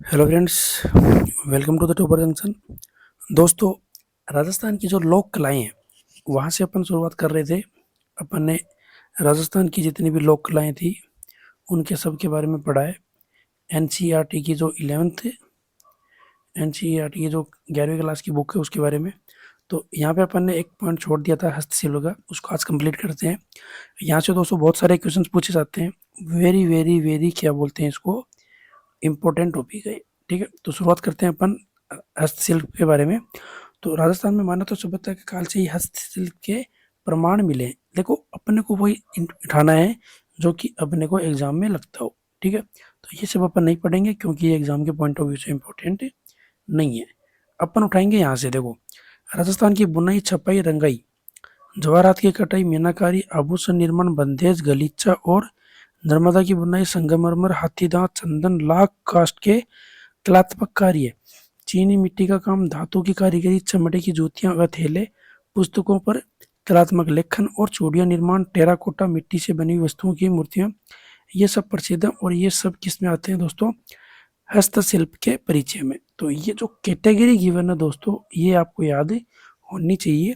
Hello friends, welcome to the topper junction. दोस्तों, राजस्थान की जो लोक कलाएं हैं वहाँ से अपन शुरुआत कर रहे थे। अपन ने राजस्थान की जितनी भी लोक कलाएं थी उनके सब के बारे में पढ़ा है। एनसीईआरटी की जो 11th एनसीईआरटी की जो 11वीं क्लास की बुक है उसके बारे में। तो यहाँ पे अपन ने एक पॉइंट छोड़ दिया था हस्तशिल्प का, उसको आज कंप्लीट करते हैं। यहाँ से दोस्तों बहुत सारे क्वेश्चंस पूछे जाते हैं। वेरी वेरी वेरी क्या बोलते हैं इसको, इम्पोर्टेंट टॉपिक है। ठीक है, तो शुरुआत करते हैं अपन हस्तशिल्प के बारे में। तो राजस्थान में माना तो सभ्यता के काल से ही हस्तशिल्प के प्रमाण मिले हैं। देखो, अपने को वही उठाना है जो कि अपने को एग्जाम में लगता हो। ठीक है, तो ये सब अपन नहीं पढ़ेंगे क्योंकि ये एग्जाम के पॉइंट ऑफ व्यू से इम्पोर्टेंट नहीं है। अपन उठाएंगे यहाँ से। देखो, राजस्थान की बुनाई, छपाई, रंगाई, जवाहरात की कटाई, मीनाकारी, आभूषण निर्माण, बंदेज, गलीचा और नर्मदा की बुनाई, संगमरमर, हाथी दांत, चंदन, लाख, काष्ठ के कलात्मक कार्य, चीनी मिट्टी का काम, धातु की कारीगरी, चमड़े की जूतियां व थैले, पुस्तकों पर कलात्मक लेखन और चूड़ियां निर्माण, टेराकोटा मिट्टी से बनी वस्तुओं की मूर्तियां, ये सब प्रसिद्ध हैं। और ये सब किस में आते हैं दोस्तों? हस्तशिल्प के परिचय में। तो ये जो कैटेगरी गिवन है दोस्तों, ये आपको याद होनी चाहिए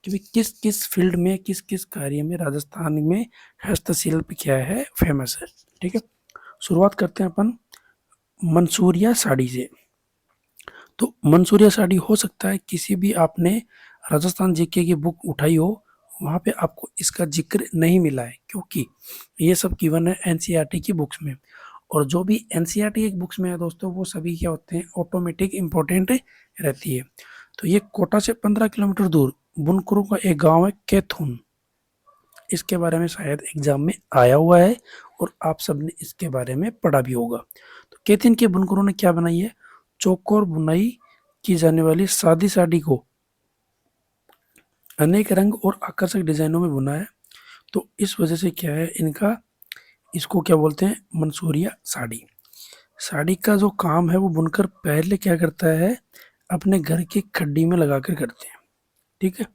कि भाई किस किस फील्ड में, किस किस कार्य में राजस्थान में हस्तशिल्प क्या है, फेमस है। ठीक है, शुरुआत करते हैं अपन मंसूरिया साड़ी से। तो मंसूरिया साड़ी हो सकता है किसी भी आपने राजस्थान जीके की बुक उठाई हो, वहाँ पे आपको इसका जिक्र नहीं मिला है क्योंकि ये सब गिवन है एनसीईआरटी की बुक्स में। और जो भी एनसीईआरटी की बुक्स में है दोस्तों, वो सभी क्या होते हैं, ऑटोमेटिक इम्पोर्टेंट रहती है। तो ये कोटा से 15 किलोमीटर दूर बुनकरों का एक गांव है कैथून। इसके बारे में शायद एग्जाम में आया हुआ है और आप सबने इसके बारे में पढ़ा भी होगा। तो कैथून के बुनकरों ने क्या बनाई है? चौकोर बुनाई की जाने वाली सादी साड़ी को अनेक रंग और आकर्षक डिजाइनों में बुना है। तो इस वजह से क्या है इनका, इसको क्या बोलते हैं, मंसूरिया साड़ी। साड़ी का जो काम है वो बुनकर पहले क्या करता है, अपने घर की खड्डी में लगाकर करते हैं। ठीक है,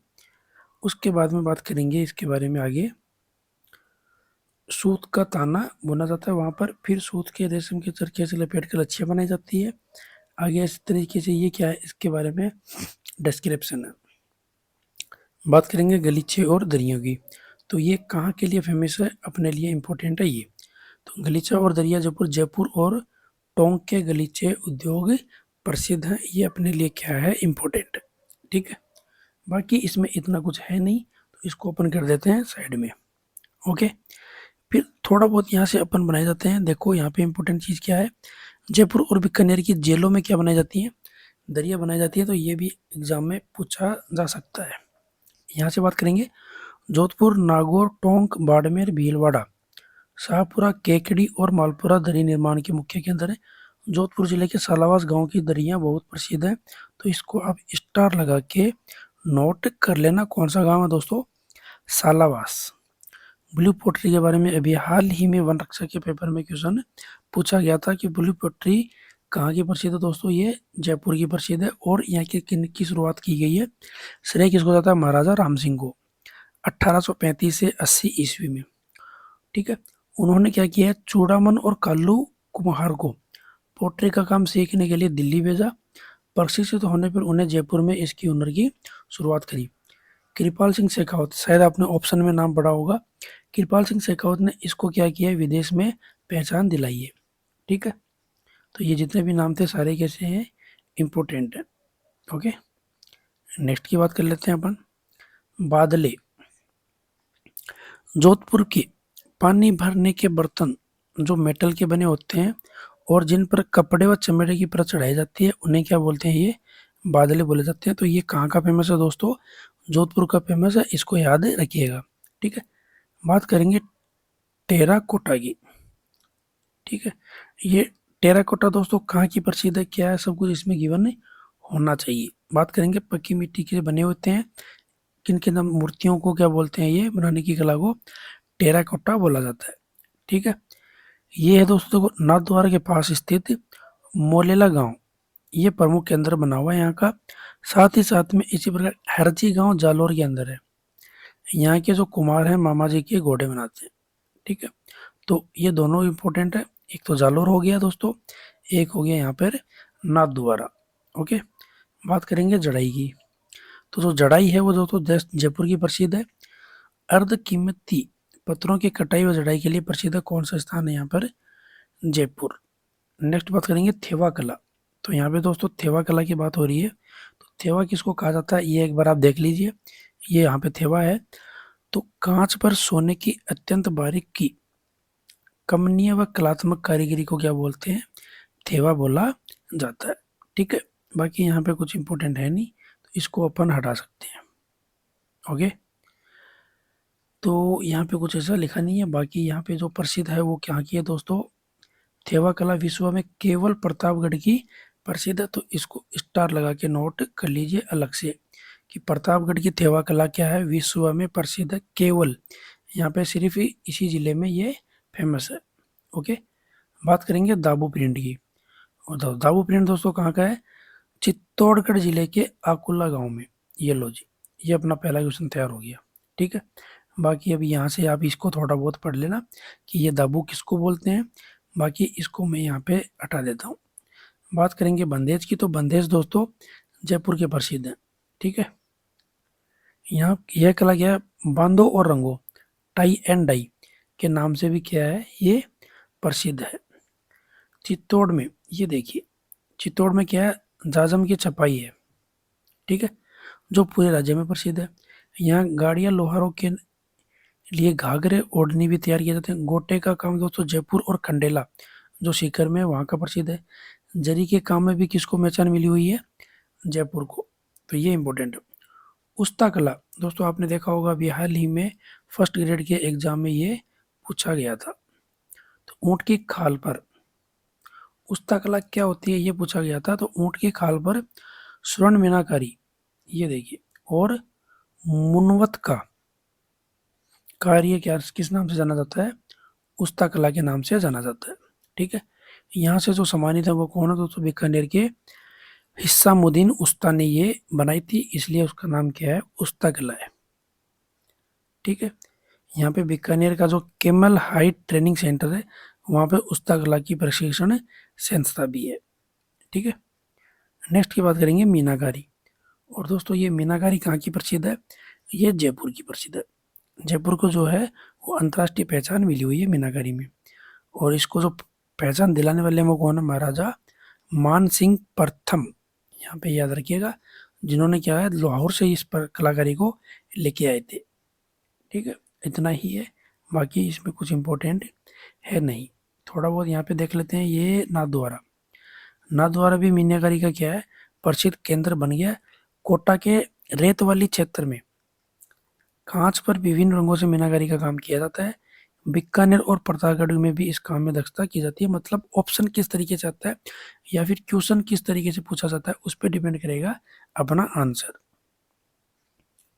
उसके बाद में बात करेंगे इसके बारे में आगे। सूत का ताना बुना जाता है वहां पर, फिर सूत के रेशम के चरखे से लपेट कर लच्छियाँ बनाई जाती है। आगे इस तरीके से, ये क्या है इसके बारे में डिस्क्रिप्शन है। बात करेंगे गलीचे और दरियों की। तो ये कहाँ के लिए फेमस है, अपने लिए इम्पोर्टेंट है ये। तो गलीचा और दरिया जयपुर, जयपुर और टोंक के गलीचे उद्योग प्रसिद्ध हैं। ये अपने लिए क्या है, इम्पोर्टेंट। ठीक है, बाकी इसमें इतना कुछ है नहीं, तो इसको अपन कर देते हैं साइड में। ओके, फिर थोड़ा बहुत यहाँ से अपन बनाए जाते हैं। देखो यहाँ पे इम्पोर्टेंट चीज़ क्या है, जयपुर और बीकानेर की जेलों में क्या बनाई जाती है, दरिया बनाई जाती है। तो ये भी एग्जाम में पूछा जा सकता है। यहाँ से बात करेंगे जोधपुर, नागौर, टोंक, बाड़मेर, भीलवाड़ा, शाहपुरा, केकड़ी और मालपुरा दरी निर्माण के मुख्य केंद्र है। जोधपुर जिले के सालावास गांव की दरियां बहुत प्रसिद्ध है। तो इसको आप स्टार लगा के नोट कर लेना। कौन सा गांव है दोस्तों? सालावास। ब्लू पोट्री के बारे में अभी हाल ही में वन रक्षा के पेपर में क्वेश्चन पूछा गया था कि ब्लू पोट्री कहाँ की प्रसिद्ध है दोस्तों? ये जयपुर की प्रसिद्ध है। और यहाँ की किन की शुरुआत की गई है, श्रेय किसको जाता है? महाराजा राम सिंह को, 1835 से 80 ईस्वी में। ठीक है, उन्होंने क्या किया है, चूड़ामन और कालू कुम्हार को पोट्री का काम सीखने के लिए दिल्ली भेजा। प्रशिक्षित होने पर उन्हें जयपुर में इसकी हुनर की शुरुआत करी। कृपाल सिंह शेखावत, शायद आपने ऑप्शन में नाम पढ़ा होगा। कृपाल सिंह शेखावत ने इसको क्या किया है, विदेश में पहचान दिलाई है। ठीक है, तो ये जितने भी नाम थे सारे कैसे हैं, इम्पोर्टेंट है। ओके, नेक्स्ट की बात कर लेते हैं अपन। बादले, जोधपुर के पानी भरने के बर्तन जो मेटल के बने होते हैं और जिन पर कपड़े व चमड़े की परत चढ़ाई जाती है, उन्हें क्या बोलते हैं, ये बादले बोले जाते हैं। तो ये कहाँ का फेमस है दोस्तों? जोधपुर का फेमस है, इसको याद रखिएगा। ठीक है, बात करेंगे टेराकोटा की। ठीक है, ये टेराकोटा दोस्तों कहाँ की प्रसिद्ध है, क्या है, सब कुछ इसमें गिवन होना चाहिए। बात करेंगे पक्की मिट्टी के बने होते हैं, किन किन मूर्तियों को क्या बोलते हैं, ये बनाने की कला को टेराकोटा बोला जाता है। ठीक है, ये है दोस्तों देखो, नाथद्वारा के पास स्थित मोलेला गांव, ये प्रमुख केंद्र बना हुआ है यहाँ का। साथ ही साथ में इसी प्रकार हरची गांव जालोर के अंदर है। यहाँ के जो कुमार हैं मामा जी के घोड़े बनाते हैं। ठीक है, तो ये दोनों इम्पोर्टेंट है। एक तो जालोर हो गया दोस्तों, एक हो गया यहाँ पर नाथ द्वारा। ओके, बात करेंगे जड़ाई की। तो जो जड़ाई है वो दोस्तों जयपुर की प्रसिद्ध है। अर्ध कीमती पत्थरों की कटाई व जड़ाई के लिए प्रसिद्ध है कौन सा स्थान है यहाँ पर? जयपुर। नेक्स्ट बात करेंगे थेवा कला। तो यहाँ पे दोस्तों थेवा कला की बात हो रही है। तो थेवा किसको कहा जाता है ये एक बार आप देख लीजिए। ये यहाँ पे थेवा है। तो कांच पर सोने की अत्यंत बारीकी कमनीय व कलात्मक कारीगरी को क्या बोलते हैं? थेवा बोला जाता है। ठीक है, बाकी यहाँ पे कुछ इंपॉर्टेंट है नहीं, तो इसको अपन हटा सकते हैं। ओके, तो यहाँ पे कुछ ऐसा लिखा नहीं है। बाकी यहाँ पे जो प्रसिद्ध है वो क्या की है दोस्तों? थेवा कला विश्व में केवल प्रतापगढ़ की प्रसिद्ध है। तो इसको स्टार लगा के नोट कर लीजिए अलग से कि प्रतापगढ़ की थेवा कला क्या है? विश्व में प्रसिद्ध है केवल। यहाँ पे सिर्फ इसी जिले में ये फेमस है। ओके, बात करेंगे दाबू प्रिंट की। और दाबू प्रिंट दोस्तों कहाँ का है? चित्तौड़गढ़ जिले के आकुला गांव में। ये लो जी, ये अपना पहला क्वेश्चन तैयार हो गया। ठीक है, बाकी अभी यहाँ से आप इसको थोड़ा बहुत पढ़ लेना कि ये दाबू किसको बोलते हैं। बाकी इसको मैं यहाँ पे हटा देता हूँ। बात करेंगे बंदेज की। तो बंदेज दोस्तों जयपुर के प्रसिद्ध हैं। ठीक है, यहाँ यह कला क्या है? बांधो और रंगो, टाई एंड डाई के नाम से भी क्या है ये प्रसिद्ध है। चित्तौड़ में ये देखिए, चित्तौड़ में क्या है? जाजम की छपाई है। ठीक है, जो पूरे राज्य में प्रसिद्ध है। यहाँ गाड़ियाँ लोहारों के लिए घाघरे ओढ़नी भी तैयार किए जाते हैं। गोटे का काम दोस्तों जयपुर और खंडेला जो सीकर में है वहाँ का प्रसिद्ध है। जरी के काम में भी किसको पहचान मिली हुई है? जयपुर को। तो ये इंपॉर्टेंट है। उस्ता कला दोस्तों आपने देखा होगा अभी हाल ही में फर्स्ट ग्रेड के एग्जाम में ये पूछा गया था। तो ऊँट की खाल पर उस्ता कला क्या होती है ये पूछा गया था। तो ऊँट की खाल पर स्वर्ण मीनाकारी, ये देखिए, और मुनवत का कार्य क्या किस नाम से जाना जाता है? उस्ता कला के नाम से जाना जाता है। ठीक है, यहाँ से जो सम्मानित है वो कौन है दोस्तों? बीकानेर के हिस्सामुद्दीन उस्ता ने ये बनाई थी, इसलिए उसका नाम क्या है? उस्ता कला है। ठीक है, यहाँ पे बीकानेर का जो केमल हाइट ट्रेनिंग सेंटर है वहाँ पे उस्ता कला की प्रशिक्षण संस्था भी है। ठीक है, नेक्स्ट की बात करेंगे मीनाकारी। और दोस्तों ये मीनाकारी कहाँ की प्रसिद्ध है? ये जयपुर की प्रसिद्ध है। जयपुर को जो है वो अंतर्राष्ट्रीय पहचान मिली हुई है मीनाकारी में। और इसको जो पहचान दिलाने वाले वो कौन है? महाराजा मान सिंह प्रथम, यहाँ पे याद रखिएगा, जिन्होंने क्या है लाहौर से इस पर कलाकारी को लेके आए थे। ठीक है, इतना ही है, बाकी इसमें कुछ इम्पोर्टेंट है नहीं। थोड़ा बहुत यहाँ पे देख लेते हैं। ये नाथद्वारा, नाथद्वारा भी मीनाकारी का क्या है? प्रसिद्ध केंद्र बन गया। कोटा के रेत वाली क्षेत्र में कांच पर विभिन्न रंगों से मीनाकारी का काम किया जाता है। बीकानेर और प्रतापगढ़ में भी इस काम में दक्षता की जाती है। मतलब ऑप्शन किस तरीके से आता है या फिर क्वेश्चन किस तरीके से पूछा जाता है उस पर डिपेंड करेगा अपना आंसर।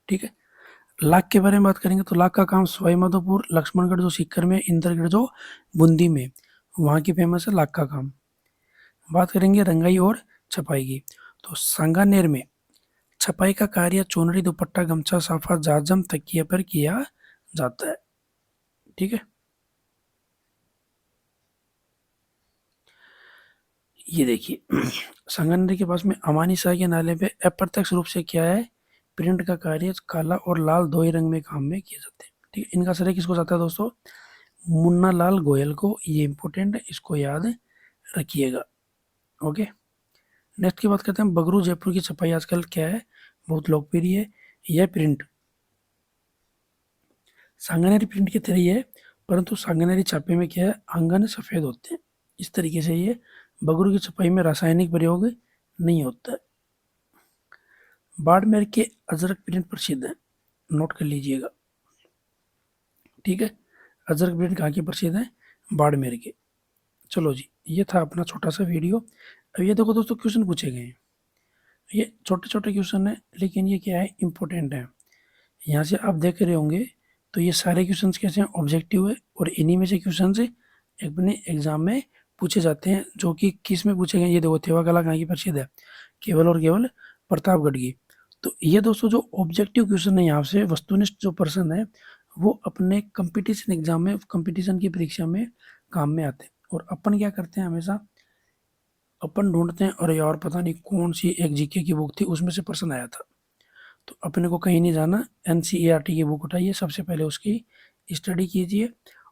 ठीक है, लाख के बारे में बात करेंगे तो लाख का काम सवाई माधोपुर, लक्ष्मणगढ़ जो सीकर में, इंद्रगढ़ जो बूंदी में, वहाँ की फेमस है लाख का काम। बात करेंगे रंगाई और छपाई की। तो सांगानेर में छपाई का कार्य चुनरी, दुपट्टा, गमछा, साफा, जाजम, तकिया पर किया जाता है। ठीक है, ये देखिए सांगानेर के पास में अमानी शाह के नाले पे अप्रत्यक्ष रूप से क्या है? प्रिंट का कार्य काला और लाल दो ही रंग में काम में किए जाते हैं। ठीक है, इनका श्रेय किसको जाता है दोस्तों? मुन्ना लाल गोयल को। ये इंपॉर्टेंट है, इसको याद रखिएगा। ओके, नेक्स्ट की बात करते हैं बगरू। जयपुर की छपाई आजकल क्या है? बहुत लोकप्रिय है। यह प्रिंट सांगानेरी प्रिंट की तरह ही है, परंतु सांगानेरी छापे में क्या है? आंगन सफ़ेद होते हैं। इस तरीके से ये बगरू की छपाई में रासायनिक प्रयोग नहीं होता है। बाड़मेर के अजरक प्रिंट प्रसिद्ध है, नोट कर लीजिएगा। ठीक है, अजरक प्रिंट कहाँ की प्रसिद्ध है? बाड़मेर के। चलो जी, ये था अपना छोटा सा वीडियो। अब ये देखो दोस्तों क्वेश्चन पूछे गए हैं। ये छोटे छोटे क्वेश्चन है लेकिन ये क्या है? इंपॉर्टेंट है। यहाँ से आप देख रहे होंगे तो ये सारे क्वेश्चंस कैसे हैं? ऑब्जेक्टिव है और इन्हीं में से क्वेश्चन अपने एग्जाम में पूछे जाते हैं। जो कि किस में पूछे गए? ये देखो थेवा कला कहाँ की प्रसिद्ध है? केवल और केवल प्रतापगढ़ की। तो ये दोस्तों जो ऑब्जेक्टिव क्वेश्चन है यहाँ से वस्तुनिष्ठ जो पर्सन है वो अपने कंपटीशन एग्जाम में, कंपटीशन की परीक्षा में काम में आते हैं। और अपन क्या करते हैं हमेशा अपन ढूंढते हैं और यार पता नहीं कौन सी एक जीके की बुक थी, उसमें से प्रश्न आया था। तो अपने को कहीं नहीं जाना, एनसीईआरटी की बुक उठाइए, सबसे पहले उसकी स्टडी कीजिए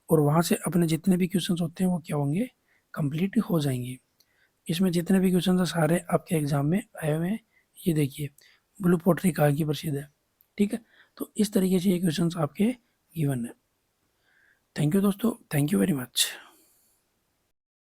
और वहाँ से अपने जितने भी क्वेश्चन होते हैं वो क्या होंगे, कंप्लीट हो जाएंगे। इसमें जितने भी क्वेश्चन हैं सारे आपके एग्जाम में आए हुए हैं। ये देखिए, ब्लू पोट्री कहाँ की प्रसिद्ध है। ठीक है, तो इस तरीके से ये क्वेश्चन आपके गिवन है। थैंक यू दोस्तों, थैंक यू वेरी मच।